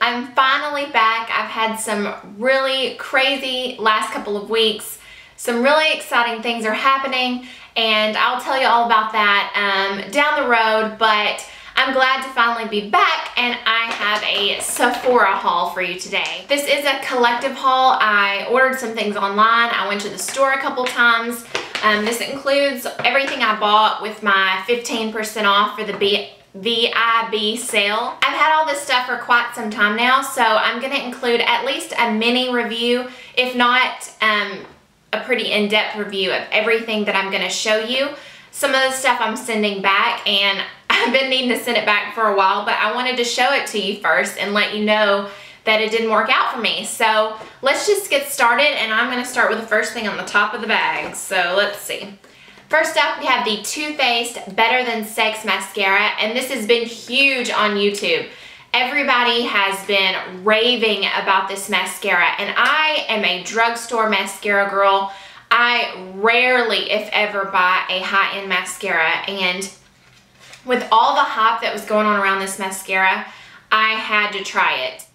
I'm finally back. I've had some really crazy last couple of weeks. Some really exciting things are happening, and I'll tell you all about that down the road, but I'm glad to finally be back, and I have a Sephora haul for you today. This is a collective haul. I ordered some things online. I went to the store a couple times. This includes everything I bought with my 15% off for the VIB sale. I've had all this stuff for quite some time now, so I'm going to include at least a mini review, if not a pretty in-depth review of everything that I'm going to show you. Some of the stuff I'm sending back, and I've been needing to send it back for a while, but I wanted to show it to you first and let you know that it didn't work out for me. So let's just get started, and I'm going to start with the first thing on the top of the bag. So let's see. First up, we have the Too Faced Better Than Sex Mascara, and this has been huge on YouTube. Everybody has been raving about this mascara, and I am a drugstore mascara girl. I rarely, if ever, buy a high-end mascara, and with all the hype that was going on around this mascara, I had to try it.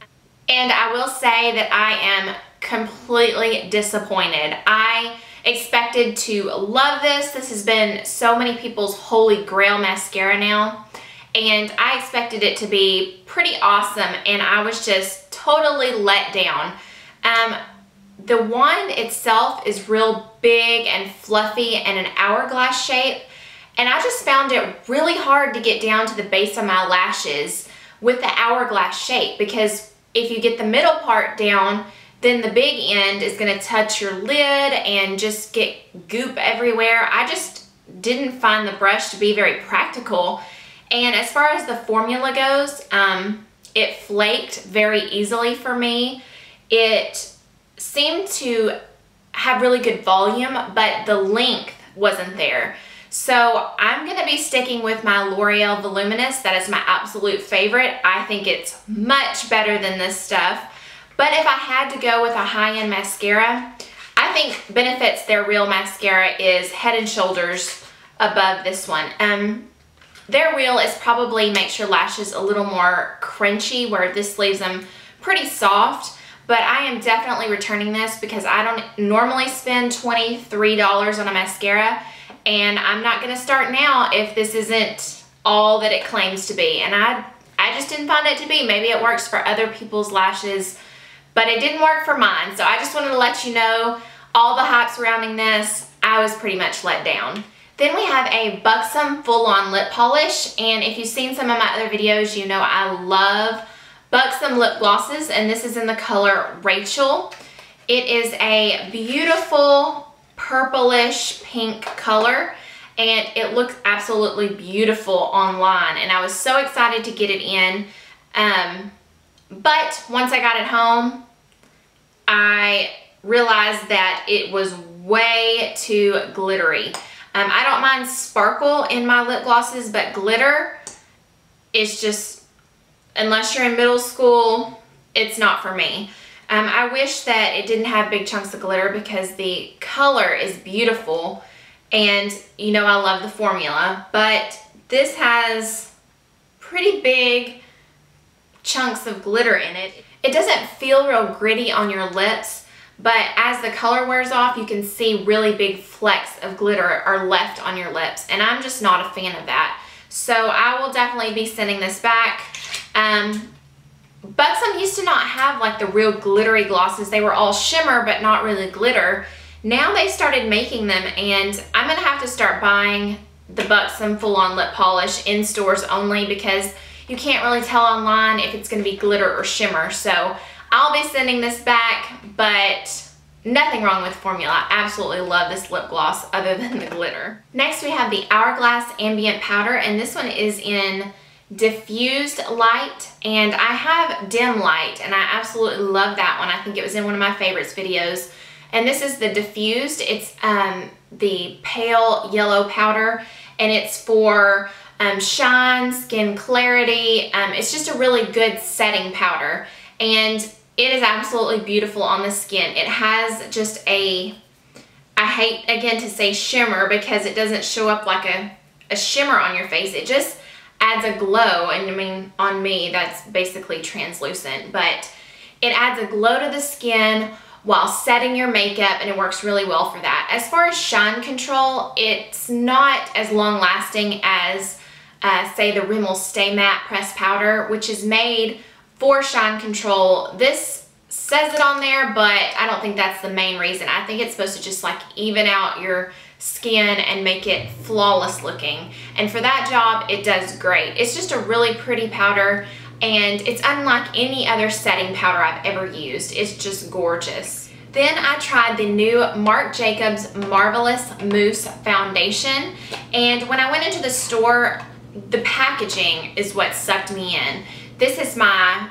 And I will say that I am completely disappointed. I expected to love this. This has been so many people's holy grail mascara now, and I expected it to be pretty awesome, and I was just totally let down. The wand itself is real big and fluffy and an hourglass shape, and I just found it really hard to get down to the base of my lashes with the hourglass shape, because if you get the middle part down, then the big end is going to touch your lid and just get goop everywhere. I just didn't find the brush to be very practical. And as far as the formula goes, it flaked very easily for me. It seemed to have really good volume, but the length wasn't there. So I'm going to be sticking with my L'Oreal Voluminous. That is my absolute favorite. I think it's much better than this stuff. But if I had to go with a high-end mascara, I think Benefit's Their Real Mascara is head and shoulders above this one. Their Real is probably makes your lashes a little more crunchy, where this leaves them pretty soft. But I am definitely returning this because I don't normally spend $23 on a mascara, and I'm not going to start now if this isn't all that it claims to be. And I just didn't find it to be. Maybe it works for other people's lashes, but it didn't work for mine. So I just wanted to let you know all the hype surrounding this. I was pretty much let down. Then we have a Buxom full-on lip polish, and if you've seen some of my other videos, you know I love Buxom lip glosses, and this is in the color Rachel. It is a beautiful purplish pink color, and it looks absolutely beautiful online, and I was so excited to get it in. But once I got it home, I realized that it was way too glittery. I don't mind sparkle in my lip glosses, but glitter is just, unless you're in middle school, it's not for me. I wish that it didn't have big chunks of glitter because the color is beautiful, and you know I love the formula, but this has pretty big chunks of glitter in it. It doesn't feel real gritty on your lips, but as the color wears off, you can see really big flecks of glitter are left on your lips, and I'm just not a fan of that. So I will definitely be sending this back. Buxom used to not have like the real glittery glosses. They were all shimmer but not really glitter. Now they started making them, and I'm gonna have to start buying the Buxom full-on lip polish in stores only, because you can't really tell online if it's gonna be glitter or shimmer. So I'll be sending this back, but nothing wrong with the formula. I absolutely love this lip gloss other than the glitter. Next we have the Hourglass Ambient Powder, and this one is in Diffused Light, and I have Dim Light, and I absolutely love that one. I think it was in one of my favorites videos. And this is the Diffused. It's the pale yellow powder, and it's for shine, skin clarity. It's just a really good setting powder, and it is absolutely beautiful on the skin. It has just a, I hate again to say shimmer because it doesn't show up like a shimmer on your face. It just adds a glow, and I mean, on me, that's basically translucent, but it adds a glow to the skin while setting your makeup, and it works really well for that. As far as shine control, it's not as long lasting as say the Rimmel Stay Matte Pressed Powder, which is made for shine control. This says it on there, but I don't think that's the main reason. I think it's supposed to just like even out your skin and make it flawless looking. And for that job, it does great. It's just a really pretty powder, and it's unlike any other setting powder I've ever used. It's just gorgeous. Then I tried the new Marc Jacobs Marvelous Mousse Foundation, and when I went into the store, the packaging is what sucked me in. This is my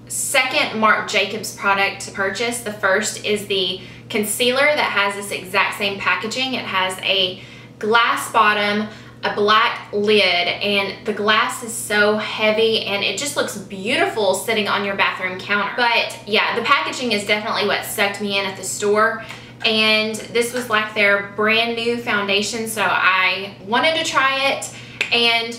second Marc Jacobs product to purchase. The first is the concealer that has this exact same packaging. It has a glass bottom, a black lid, and the glass is so heavy and it just looks beautiful sitting on your bathroom counter. But yeah, the packaging is definitely what sucked me in at the store, and this was like their brand new foundation, so I wanted to try it. And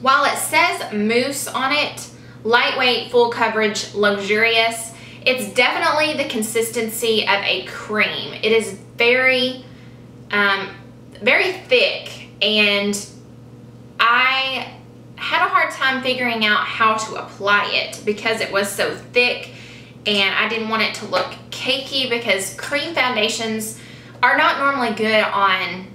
while it says mousse on it, lightweight, full coverage, luxurious, it's definitely the consistency of a cream. It is very, very thick, and I had a hard time figuring out how to apply it because it was so thick, and I didn't want it to look cakey because cream foundations are not normally good on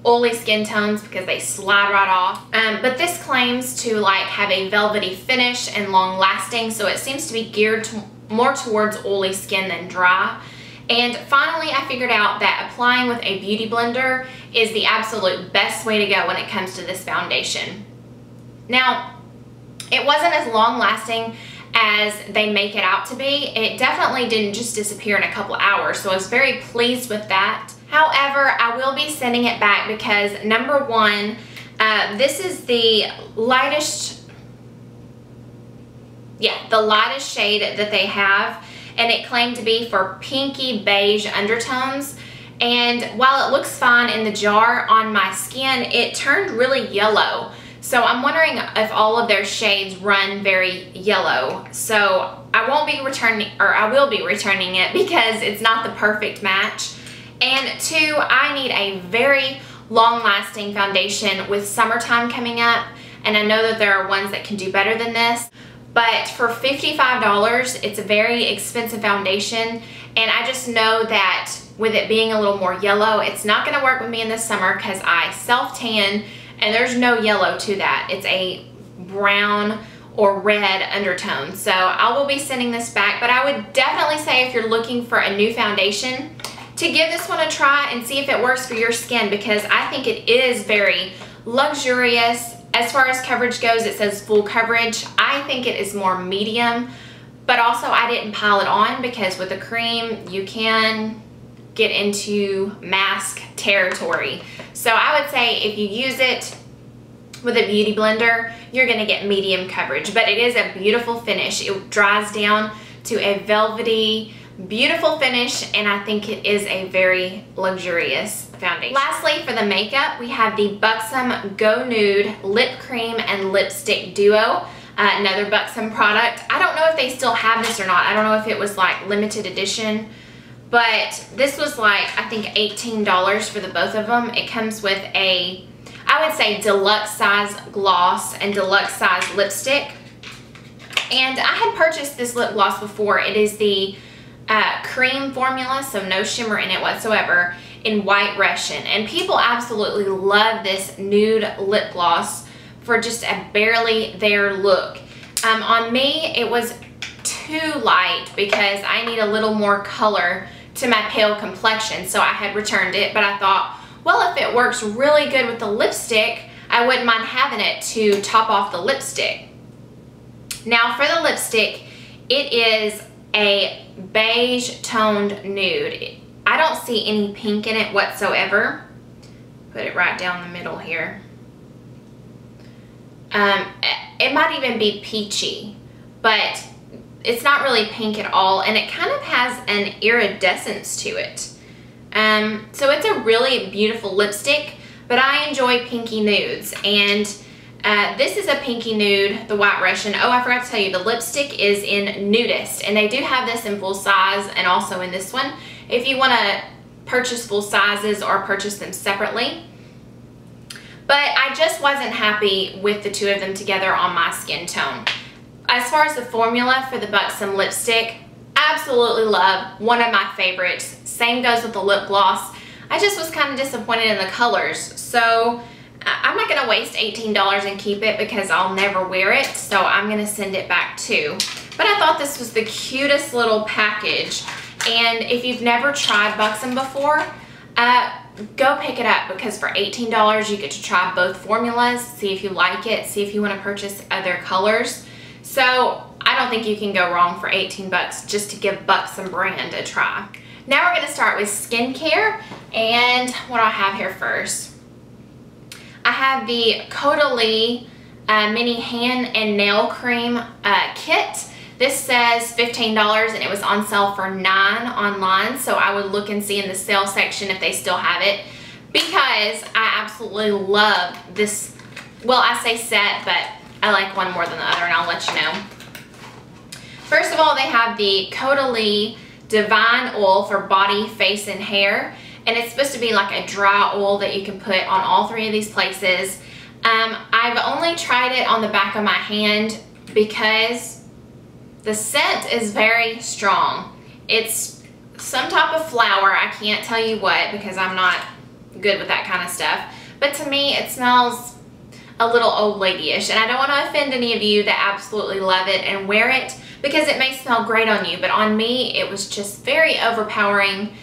oily skin tones because they slide right off. But this claims to like have a velvety finish and long lasting, so it seems to be geared more towards oily skin than dry. And finally, I figured out that applying with a beauty blender is the absolute best way to go when it comes to this foundation. Now, it wasn't as long lasting as they make it out to be. It definitely didn't just disappear in a couple hours, so I was very pleased with that. However, I will be sending it back because number one, this is the lightest, the lightest shade that they have, and it claimed to be for pinky beige undertones. And while it looks fine in the jar, on my skin, it turned really yellow. So I'm wondering if all of their shades run very yellow. So I won't be returning, or I will be returning it because it's not the perfect match. And two, I need a very long-lasting foundation with summertime coming up, and I know that there are ones that can do better than this, but for $55, it's a very expensive foundation, and I just know that with it being a little more yellow, it's not going to work with me in the summer because I self-tan, and there's no yellow to that. It's a brown or red undertone, so I will be sending this back, but I would definitely say if you're looking for a new foundation, to give this one a try and see if it works for your skin, because I think it is very luxurious. As far as coverage goes, it says full coverage. I think it is more medium, but also I didn't pile it on because with a cream, you can get into mask territory. So I would say if you use it with a beauty blender, you're gonna get medium coverage, but it is a beautiful finish. It dries down to a velvety, beautiful finish, and I think it is a very luxurious foundation. Lastly, for the makeup, we have the Buxom Go Nude Lip Cream and Lipstick Duo, another Buxom product. I don't know if they still have this or not. I don't know if it was like limited edition, but this was like, I think $18 for the both of them. It comes with a, I would say, deluxe size gloss and deluxe size lipstick. And I had purchased this lip gloss before. It is the cream formula, so no shimmer in it whatsoever, in White Russian, and people absolutely love this nude lip gloss for just a barely there look. On me, it was too light because I need a little more color to my pale complexion, so I had returned it, but I thought, well, if it works really good with the lipstick, I wouldn't mind having it to top off the lipstick. Now for the lipstick, it is a beige toned nude. I don't see any pink in it whatsoever. Put it right down the middle here. It might even be peachy, but it's not really pink at all, and it kind of has an iridescence to it. So it's a really beautiful lipstick, but I enjoy pinky nudes, and This is a pinky nude, the White Russian. Oh, I forgot to tell you, the lipstick is in Nudist, and they do have this in full size and also in this one. If you want to purchase full sizes or purchase them separately. But I just wasn't happy with the two of them together on my skin tone. As far as the formula for the Buxom lipstick, absolutely love, one of my favorites. Same goes with the lip gloss. I just was kind of disappointed in the colors, so I'm not going to waste $18 and keep it because I'll never wear it, so I'm going to send it back too. But I thought this was the cutest little package, and if you've never tried Buxom before, go pick it up because for $18 you get to try both formulas, see if you like it, see if you want to purchase other colors. So I don't think you can go wrong for 18 bucks just to give Buxom brand a try. Now we're going to start with skincare, and what do I have here first? I have the Caudalie mini hand and nail cream kit. This says $15 and it was on sale for $9 online, so I would look and see in the sale section if they still have it because I absolutely love this. Well, I say set, but I like one more than the other, and I'll let you know. First of all, they have the Caudalie Divine Oil for body, face, and hair, and it's supposed to be like a dry oil that you can put on all three of these places. I've only tried it on the back of my hand because the scent is very strong. It's some type of flower. I can't tell you what because I'm not good with that kind of stuff. But to me, it smells a little old lady-ish. And I don't want to offend any of you that absolutely love it and wear it because it may smell great on you. But on me, it was just very overpowering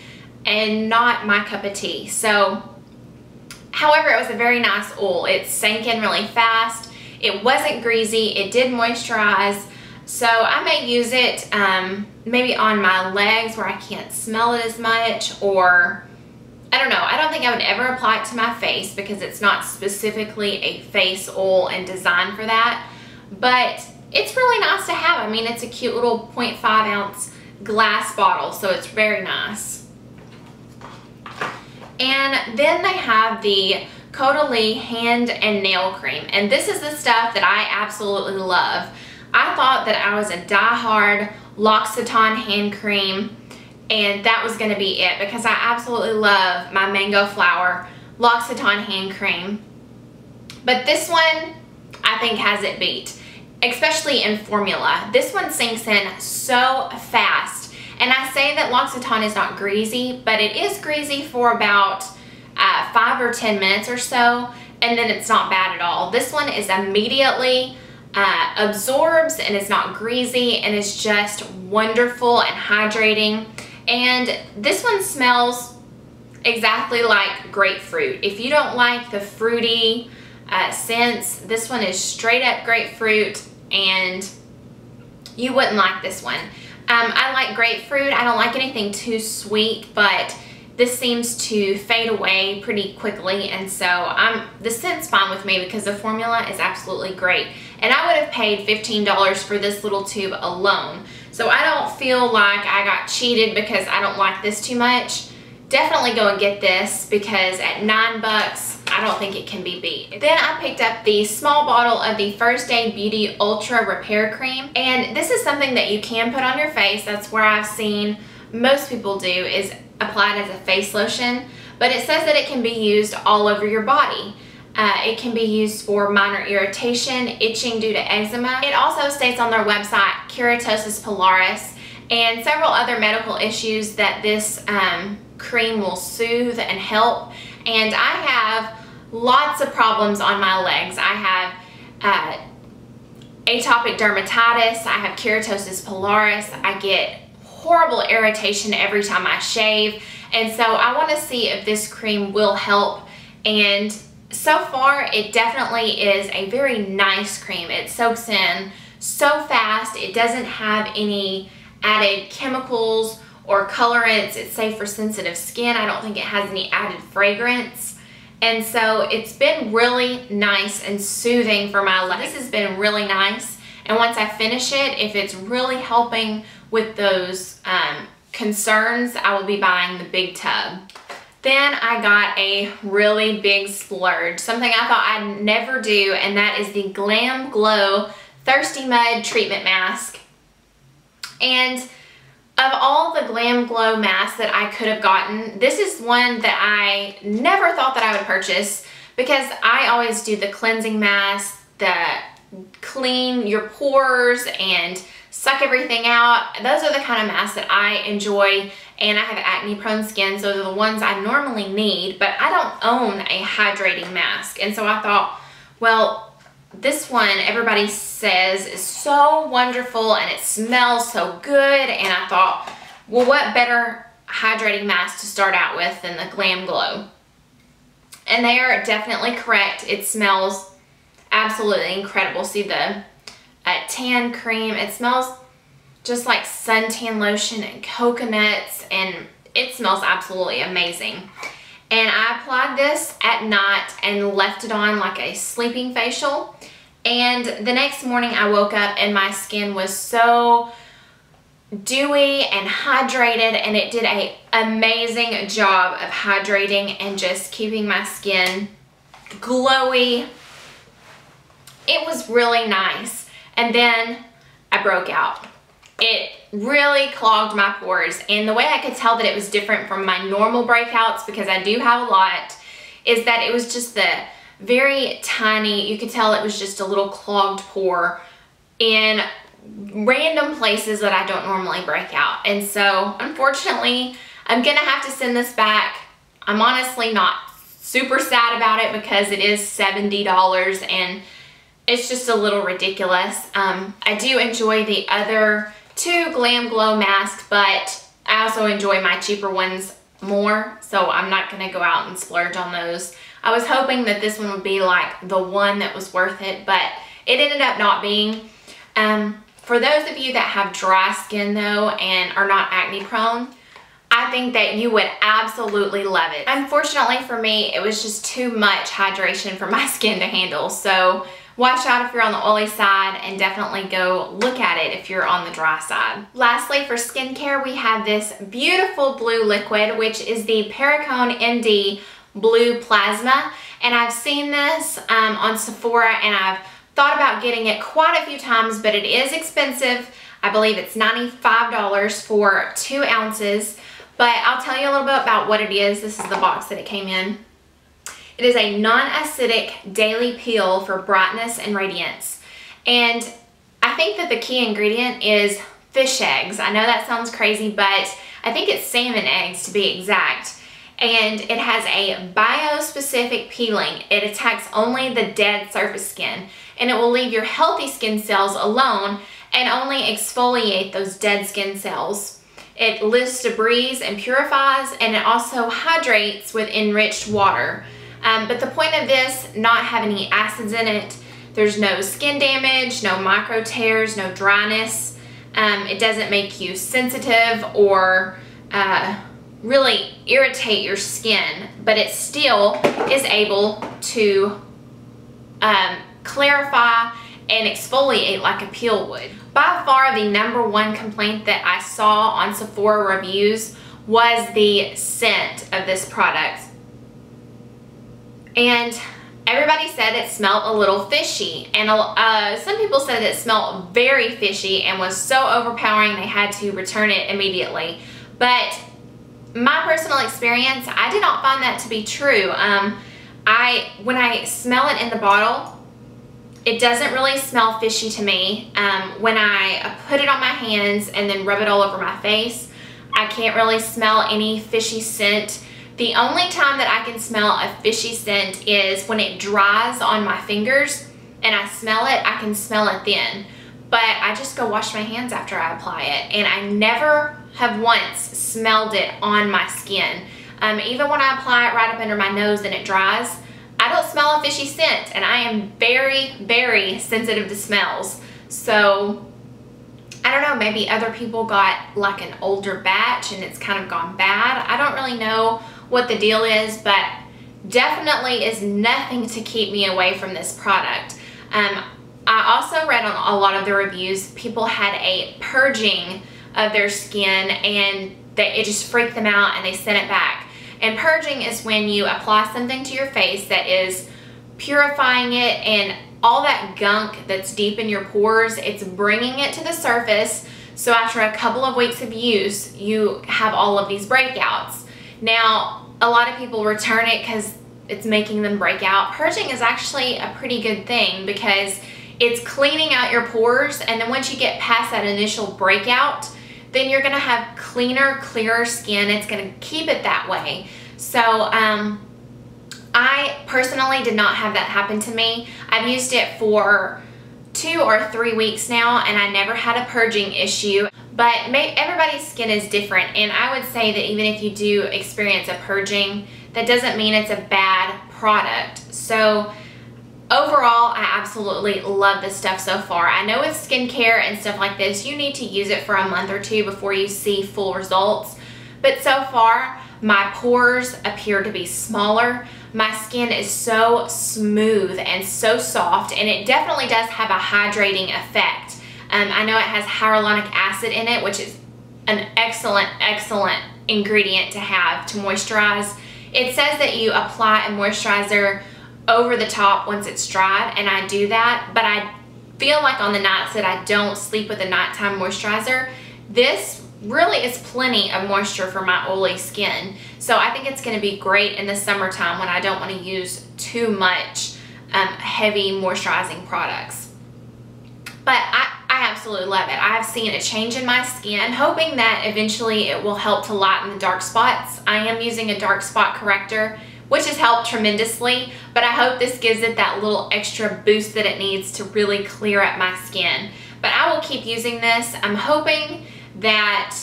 and not my cup of tea. So, however, it was a very nice oil. It sank in really fast. It wasn't greasy. It did moisturize. So I may use it maybe on my legs where I can't smell it as much, or I don't know. I don't think I would ever apply it to my face because it's not specifically a face oil and designed for that. But it's really nice to have. I mean, it's a cute little 0.5 ounce glass bottle, so it's very nice. And then they have the Caudalie hand and nail cream, and this is the stuff that I absolutely love. I thought that I was a die-hard L'Occitane hand cream, and that was going to be it because I absolutely love my Mango Flower L'Occitane hand cream. But this one, I think, has it beat, especially in formula. This one sinks in so fast, and I say that L'Occitane is not greasy, but it is greasy for about 5 or 10 minutes or so, and then it's not bad at all. This one is immediately absorbs and it's not greasy and it's just wonderful and hydrating. And this one smells exactly like grapefruit. If you don't like the fruity scents, this one is straight up grapefruit and you wouldn't like this one. I like grapefruit. I don't like anything too sweet, but this seems to fade away pretty quickly, and so the scent's fine with me because the formula is absolutely great. And I would have paid $15 for this little tube alone. So I don't feel like I got cheated because I don't like this too much. Definitely go and get this because at $9, I don't think it can be beat. Then I picked up the small bottle of the First Aid Beauty Ultra Repair Cream. And this is something that you can put on your face. That's where I've seen most people do, is apply it as a face lotion. But it says that it can be used all over your body. It can be used for minor irritation, itching due to eczema. It also states on their website keratosis pilaris and several other medical issues that this cream will soothe and help. And I have lots of problems on my legs. I have atopic dermatitis, I have keratosis pilaris, I get horrible irritation every time I shave, and so I want to see if this cream will help. And so far it definitely is a very nice cream. It soaks in so fast. It doesn't have any added chemicals or colorants. It's safe for sensitive skin. I don't think it has any added fragrance. And so it's been really nice and soothing for my legs. This has been really nice. And once I finish it, if it's really helping with those concerns, I will be buying the big tub. Then I got a really big splurge, something I thought I'd never do, and that is the GlamGlow ThirstyMud Treatment Mask. And of all the GlamGlow masks that I could have gotten, this is one that I never thought that I would purchase, because I always do the cleansing mask, the clean your pores and suck everything out. Those are the kind of masks that I enjoy, and I have acne prone skin, so they're the ones I normally need, but I don't own a hydrating mask. And so I thought, well, this one everybody says is so wonderful and it smells so good, and I thought, well, what better hydrating mask to start out with than the GlamGlow? And they are definitely correct. It smells absolutely incredible. See the tan cream, it smells just like suntan lotion and coconuts, and it smells absolutely amazing. And I applied this at night and left it on like a sleeping facial, and the next morning I woke up and my skin was so dewy and hydrated, and it did an amazing job of hydrating and just keeping my skin glowy. It was really nice. And then I broke out. It really clogged my pores, and the way I could tell that it was different from my normal breakouts, because I do have a lot, is that it was just the very tiny, you could tell it was just a little clogged pore in random places that I don't normally break out. And so unfortunately I'm gonna have to send this back. I'm honestly not super sad about it because it is $70 and it's just a little ridiculous. I do enjoy the other two GlamGlow masks, but I also enjoy my cheaper ones more, so I'm not gonna go out and splurge on those. I was hoping that this one would be like the one that was worth it, but it ended up not being. For those of you that have dry skin though and are not acne prone, I think that you would absolutely love it. Unfortunately for me, it was just too much hydration for my skin to handle, so watch out if you're on the oily side, and definitely go look at it if you're on the dry side. Lastly, for skincare, we have this beautiful blue liquid, which is the Paracone MD Blue Plasma. And I've seen this on Sephora, and I've thought about getting it quite a few times, but it is expensive. I believe it's $95 for 2 ounces. But I'll tell you a little bit about what it is. This is the box that it came in. It is a non-acidic daily peel for brightness and radiance. And I think that the key ingredient is fish eggs. I know that sounds crazy, but I think it's salmon eggs to be exact. And it has a bio-specific peeling. It attacks only the dead surface skin, and it will leave your healthy skin cells alone and only exfoliate those dead skin cells. It lifts debris and purifies, and it also hydrates with enriched water. But the point of this, not having any acids in it, there's no skin damage, no micro tears, no dryness. It doesn't make you sensitive or really irritate your skin, but it still is able to clarify and exfoliate like a peel would. By far the #1 complaint that I saw on Sephora reviews was the scent of this product. And everybody said it smelled a little fishy, and some people said it smelled very fishy and was so overpowering they had to return it immediately. But my personal experience, I did not find that to be true. When I smell it in the bottle, it doesn't really smell fishy to me. When I put it on my hands and then rub it all over my face, I can't really smell any fishy scent. The only time that I can smell a fishy scent is when it dries on my fingers and I smell it. I can smell it then, but I just go wash my hands after I apply it, and I never have once smelled it on my skin. Even when I apply it right up under my nose and it dries, I don't smell a fishy scent, and I am very, very sensitive to smells. So I don't know, maybe other people got like an older batch and it's kind of gone bad. I don't really know what the deal is, but definitely is nothing to keep me away from this product. I also read on a lot of the reviews, people had a purging of their skin and it just freaked them out and they sent it back. And purging is when you apply something to your face that is purifying it, and all that gunk that's deep in your pores, it's bringing it to the surface. So after a couple of weeks of use, you have all of these breakouts. Now, a lot of people return it because it's making them break out. Purging is actually a pretty good thing because it's cleaning out your pores, and then once you get past that initial breakout, then you're gonna have cleaner, clearer skin. It's gonna keep it that way. So I personally did not have that happen to me. I've used it for 2 or 3 weeks now, and I never had a purging issue. But everybody's skin is different, and I would say that even if you do experience a purging, that doesn't mean it's a bad product. So overall, I absolutely love this stuff so far. I know with skincare and stuff like this, you need to use it for a month or 2 before you see full results. But so far, my pores appear to be smaller. My skin is so smooth and so soft, and it definitely does have a hydrating effect. I know it has hyaluronic acid in it, which is an excellent, excellent ingredient to have to moisturize. It says that you apply a moisturizer over the top once it's dried, and I do that, but I feel like on the nights that I don't sleep with a nighttime moisturizer, this really is plenty of moisture for my oily skin. So I think it's going to be great in the summertime when I don't want to use too much heavy moisturizing products. But I absolutely love it. I have seen a change in my skin. I'm hoping that eventually it will help to lighten the dark spots. I am using a dark spot corrector, which has helped tremendously, but I hope this gives it that little extra boost that it needs to really clear up my skin. But I will keep using this. I'm hoping that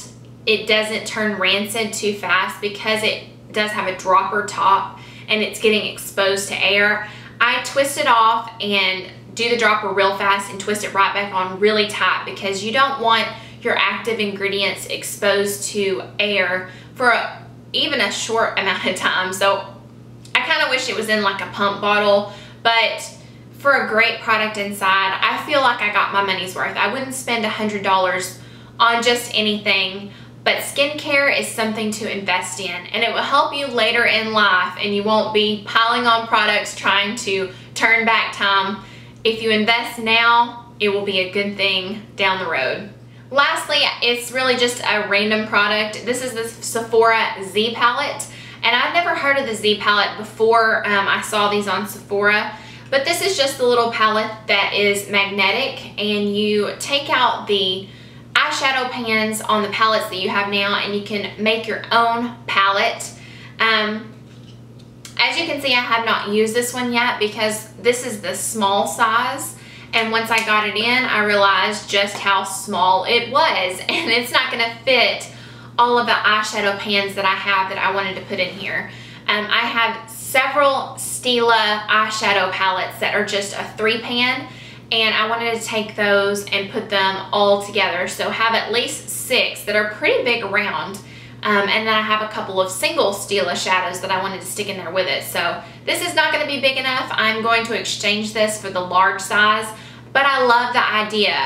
it doesn't turn rancid too fast because it does have a dropper top and it's getting exposed to air. I twist it off and do the dropper real fast and twist it right back on really tight because you don't want your active ingredients exposed to air for even a short amount of time. So I kind of wish it was in like a pump bottle, but for a great product inside, I feel like I got my money's worth. I wouldn't spend $100 on just anything, but skincare is something to invest in, and it will help you later in life, and you won't be piling on products trying to turn back time. If you invest now, it will be a good thing down the road. Lastly, it's really just a random product. This is the Sephora Z Palette, and I've never heard of the Z Palette before I saw these on Sephora, but this is just the little palette that is magnetic, and you take out the eyeshadow pans on the palettes that you have now, and you can make your own palette. As you can see, I have not used this one yet because this is the small size, and once I got it in, I realized just how small it was, and it's not going to fit all of the eyeshadow pans that I have that I wanted to put in here. I have several Stila eyeshadow palettes that are just a 3-pan, and I wanted to take those and put them all together. So have at least 6 that are pretty big around. And then I have a couple of single Stila shadows that I wanted to stick in there with it. So this is not going to be big enough. I'm going to exchange this for the large size, but I love the idea.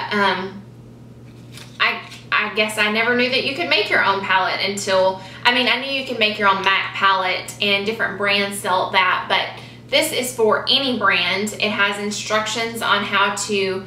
I guess I never knew that you could make your own palette until, I mean, I knew you could make your own MAC palette and different brands sell that, but this is for any brand. It has instructions on how to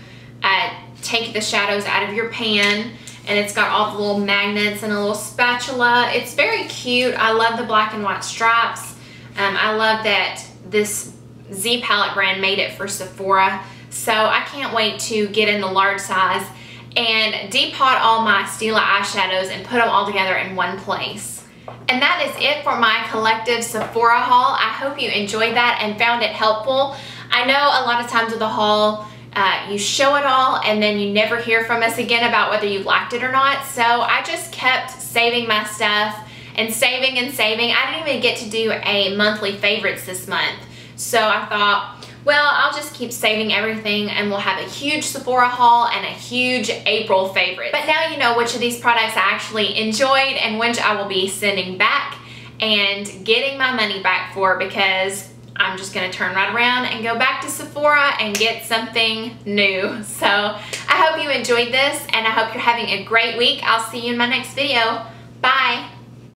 take the shadows out of your pan, and it's got all the little magnets and a little spatula. It's very cute. I love the black and white stripes. I love that this Z Palette brand made it for Sephora, so I can't wait to get in the large size and depot all my Stila eyeshadows and put them all together in one place. And that is it for my collective Sephora haul. I hope you enjoyed that and found it helpful. I know a lot of times with a haul, you show it all and then you never hear from us again about whether you liked it or not. So I just kept saving my stuff and saving and saving. I didn't even get to do a monthly favorites this month. So I thought, well, I'll just keep saving everything and we'll have a huge Sephora haul and a huge April favorite. But now you know which of these products I actually enjoyed and which I will be sending back and getting my money back for, because I'm just gonna turn right around and go back to Sephora and get something new. So I hope you enjoyed this and I hope you're having a great week. I'll see you in my next video. Bye.